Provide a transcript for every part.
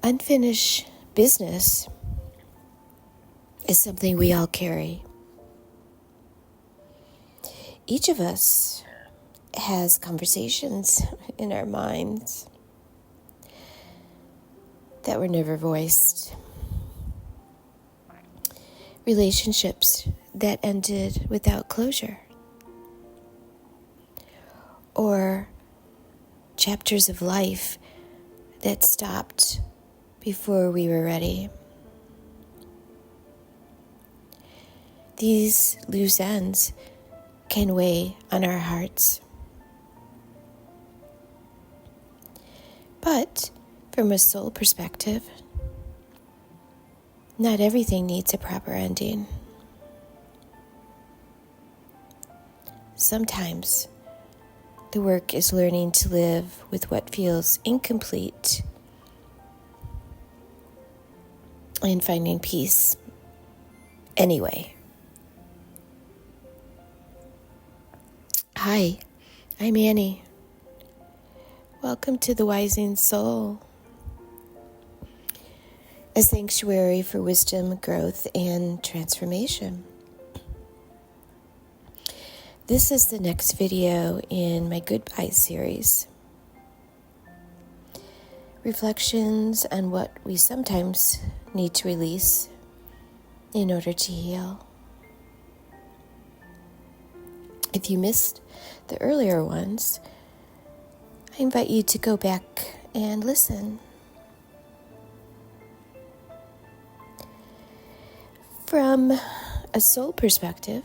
Unfinished business is something we all carry. Each of us has conversations in our minds that were never voiced. Relationships that ended without closure. Or chapters of life that stopped before we were ready. These loose ends can weigh on our hearts. But from a soul perspective, not everything needs a proper ending. Sometimes the work is learning to live with what feels incomplete and finding peace anyway. Hi, I'm Annie. Welcome to the Wising Soul, a sanctuary for wisdom, growth, and transformation. This is the next video in my Goodbye series. Reflections on what we sometimes need to release in order to heal. If you missed the earlier ones, I invite you to go back and listen. From a soul perspective,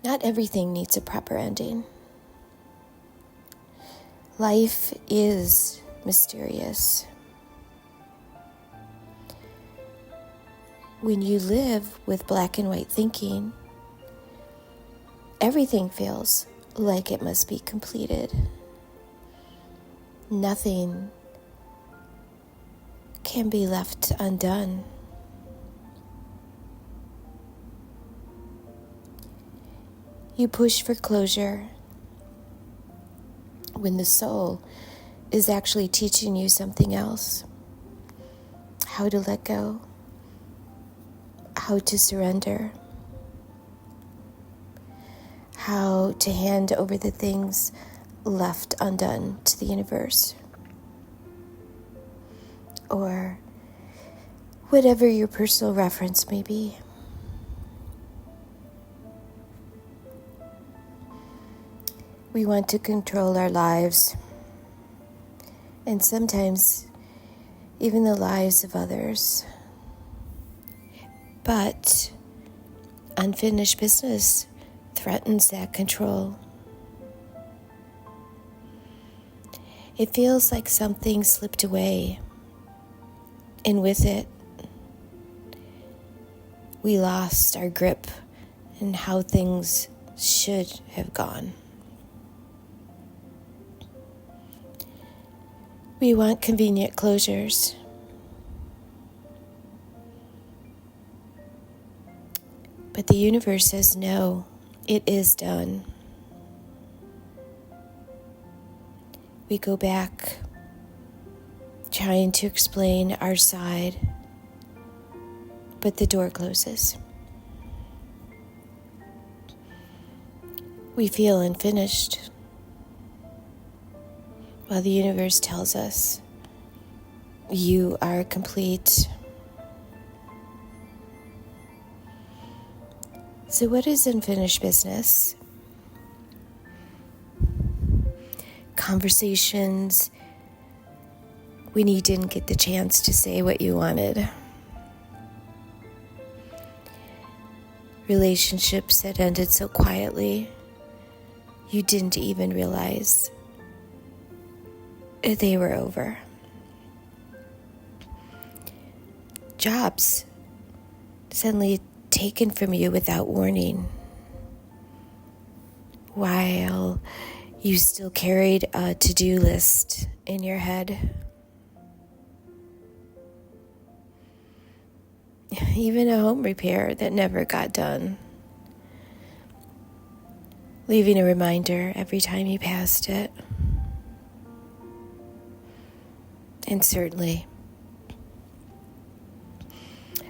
not everything needs a proper ending. Life is mysterious. When you live with black and white thinking, everything feels like it must be completed. Nothing can be left undone. You push for closure when the soul is actually teaching you something else. How to let go, how to surrender, how to hand over the things left undone to the universe, or whatever your personal reference may be. We want to control our lives, and sometimes even the lives of others. But unfinished business threatens that control. It feels like something slipped away, and with it, we lost our grip on how things should have gone. We want convenient closures. But the universe says no, it is done. We go back, trying to explain our side, but the door closes. We feel unfinished, while the universe tells us, you are complete. So what is unfinished business? Conversations when you didn't get the chance to say what you wanted. Relationships that ended so quietly, you didn't even realize they were over. Jobs suddenly taken from you without warning, while you still carried a to-do list in your head. Even a home repair that never got done, leaving a reminder every time you passed it. And certainly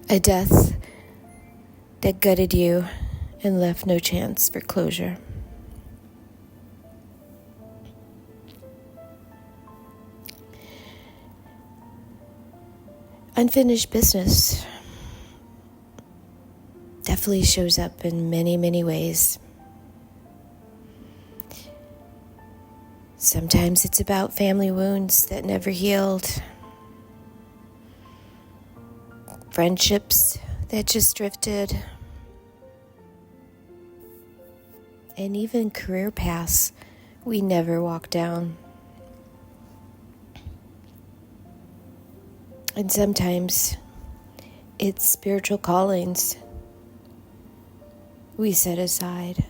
a death that gutted you and left no chance for closure. Unfinished business definitely shows up in many, many ways. Sometimes it's about family wounds that never healed, friendships that just drifted, and even career paths we never walked down. And sometimes it's spiritual callings we set aside.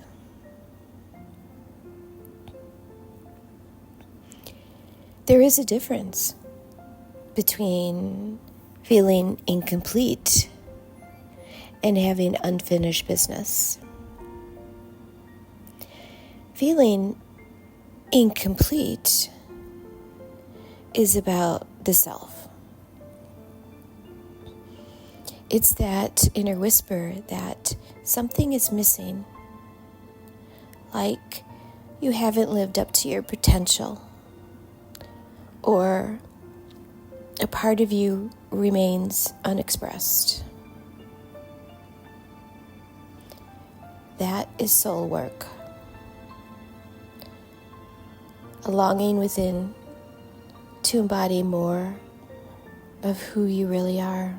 There is a difference between feeling incomplete and having unfinished business. Feeling incomplete is about the self. It's that inner whisper that something is missing, like you haven't lived up to your potential, or a part of you remains unexpressed. That is soul work. A longing within to embody more of who you really are.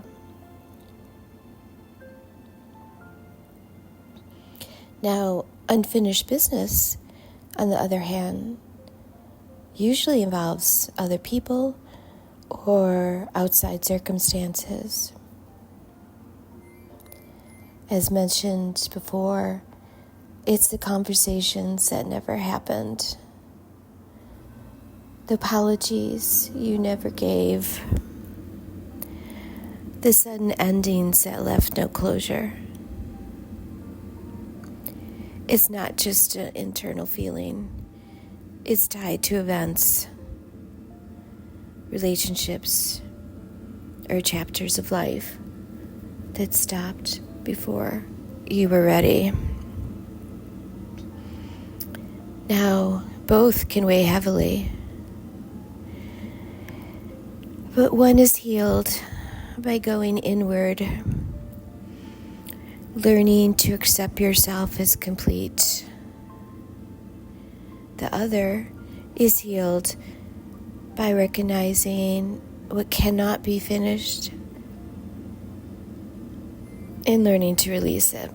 Now, unfinished business, on the other hand, usually involves other people or outside circumstances. As mentioned before, it's the conversations that never happened, the apologies you never gave, the sudden endings that left no closure. It's not just an internal feeling. It's tied to events, relationships, or chapters of life that stopped before you were ready. Now, both can weigh heavily, but one is healed by going inward, learning to accept yourself as complete. The other is healed by recognizing what cannot be finished and learning to release it.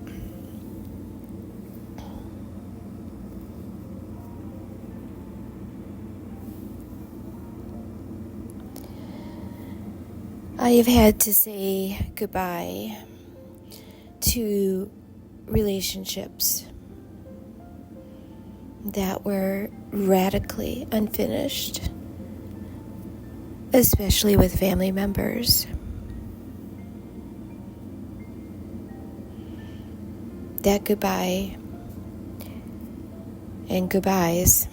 I have had to say goodbye to relationships that were radically unfinished, especially with family members. That goodbye and goodbyes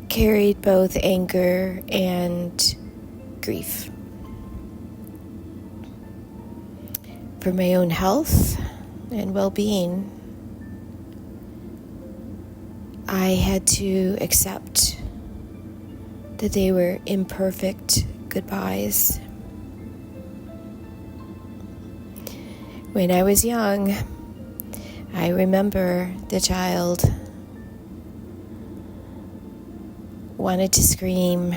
carried both anger and grief. For my own health and well-being, I had to accept that they were imperfect goodbyes. When I was young, I remember the child wanted to scream,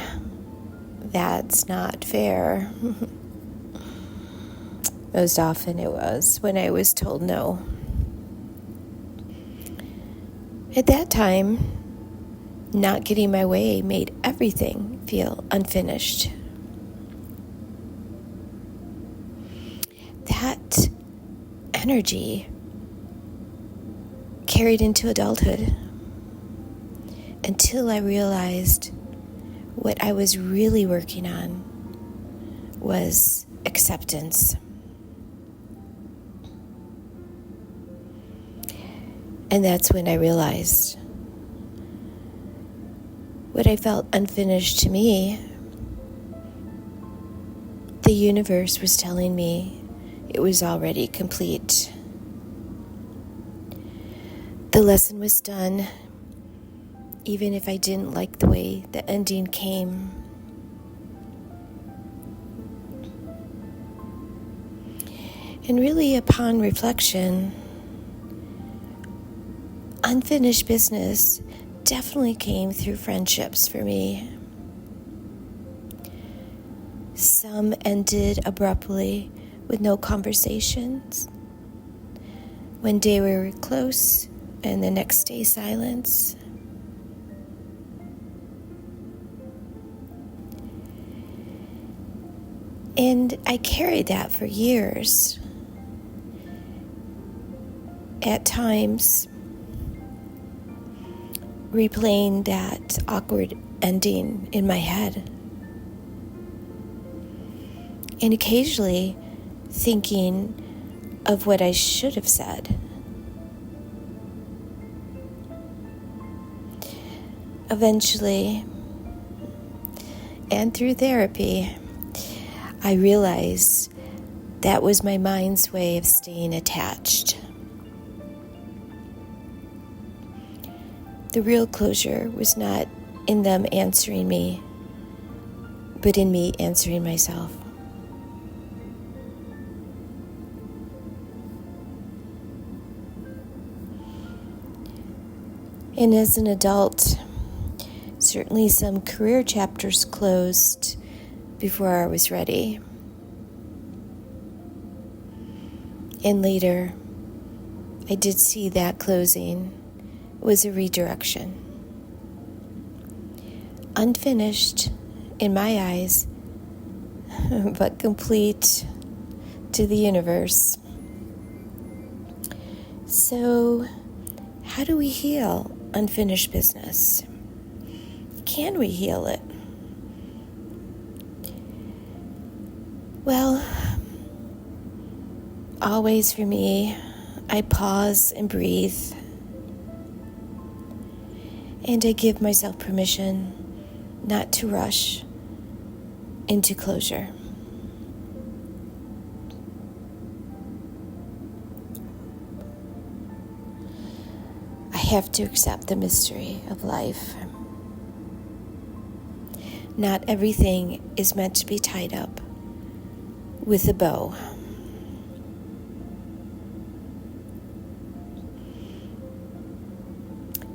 "That's not fair." Most often it was when I was told no. At that time, not getting my way made everything feel unfinished. That energy carried into adulthood until I realized what I was really working on was acceptance. And that's when I realized what I felt unfinished to me the universe was telling me it was already complete. The lesson was done, even if I didn't like the way the ending came. And really, upon reflection, unfinished business definitely came through friendships for me. Some ended abruptly with no conversations. One day we were close, and the next day silence. And I carried that for years. At times, replaying that awkward ending in my head. And occasionally thinking of what I should have said. Eventually, and through therapy, I realized that was my mind's way of staying attached. The real closure was not in them answering me, but in me answering myself. And as an adult, certainly some career chapters closed before I was ready. And later, I did see that closing was a redirection. Unfinished in my eyes, but complete to the universe. So, how do we heal unfinished business? Can we heal it? Well, always for me, I pause and breathe. And I give myself permission not to rush into closure. I have to accept the mystery of life. Not everything is meant to be tied up with a bow.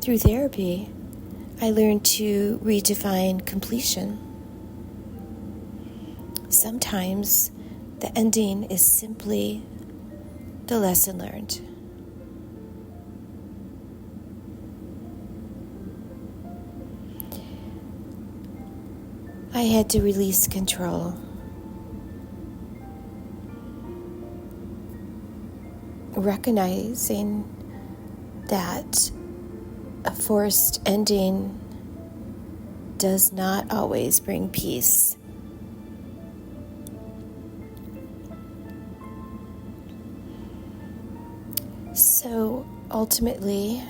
Through therapy, I learned to redefine completion. Sometimes the ending is simply the lesson learned. I had to release control. Recognizing that a forced ending does not always bring peace. So ultimately,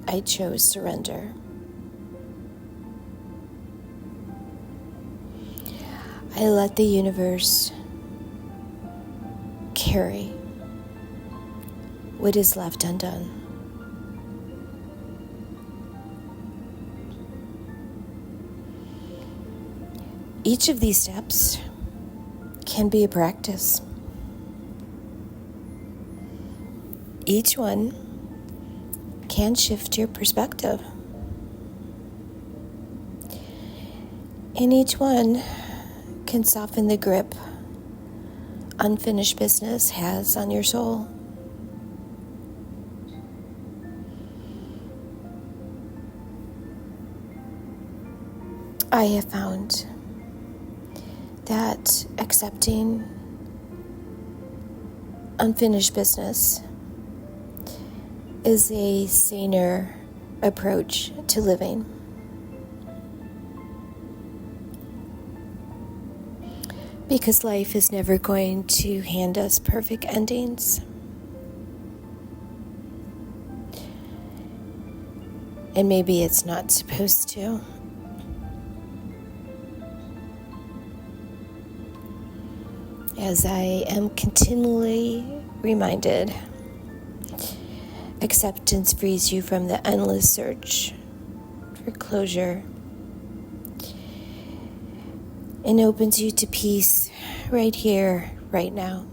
I chose surrender. I let the universe carry what is left undone. Each of these steps can be a practice. Each one can shift your perspective. And each one can soften the grip unfinished business has on your soul. I have found that accepting unfinished business is a saner approach to living. Because life is never going to hand us perfect endings. And maybe it's not supposed to. As I am continually reminded, acceptance frees you from the endless search for closure and opens you to peace right here, right now.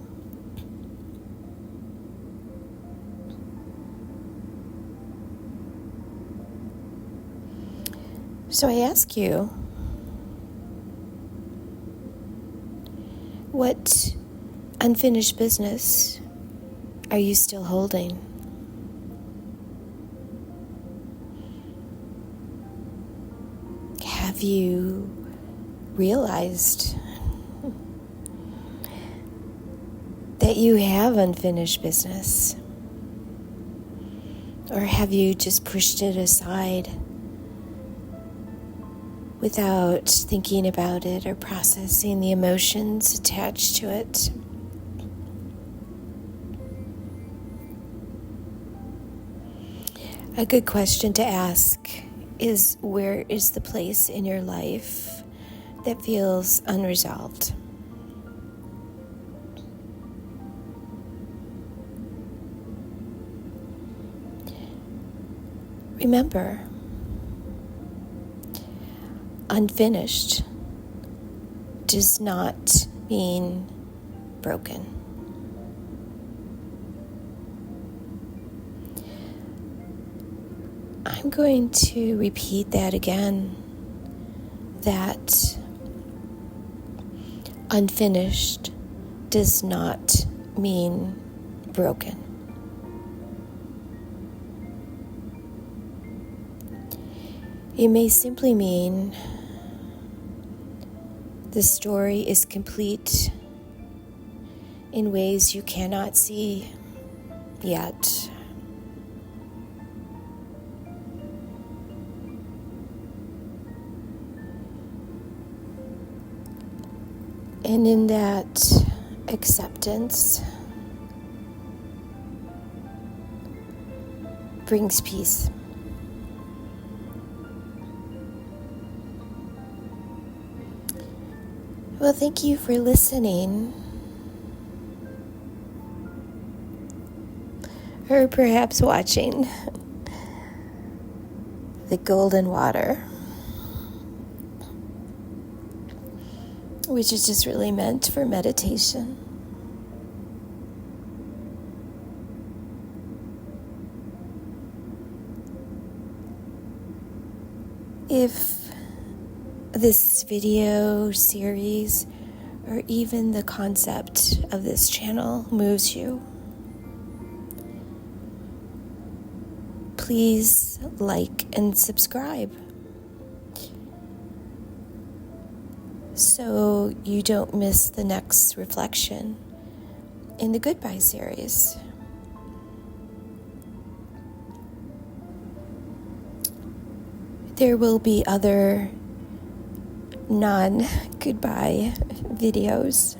So I ask you, what unfinished business are you still holding? Have you realized that you have unfinished business? Or have you just pushed it aside without thinking about it or processing the emotions attached to it? A good question to ask is, where is the place in your life that feels unresolved? Remember, unfinished does not mean broken. I'm going to repeat that again, that unfinished does not mean broken. It may simply mean the story is complete in ways you cannot see yet. And in that acceptance brings peace. Well, thank you for listening. Or perhaps watching the golden water, which is just really meant for meditation. If this video series or even the concept of this channel moves you, please like and subscribe so you don't miss the next reflection in the Goodbye series. There will be other non-goodbye videos.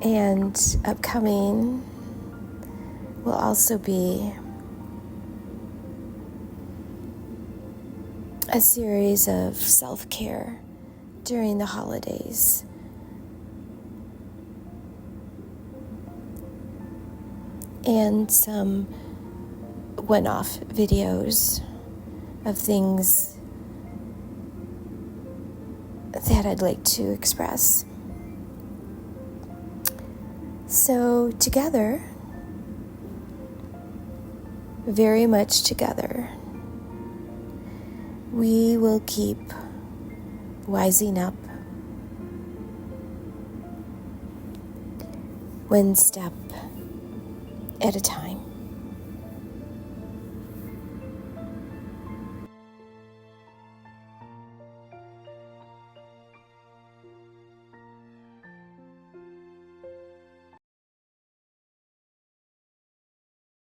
And upcoming will also be a series of self-care during the holidays. And some one-off videos of things that I'd like to express. So together, very much together, we will keep wising up one step at a time.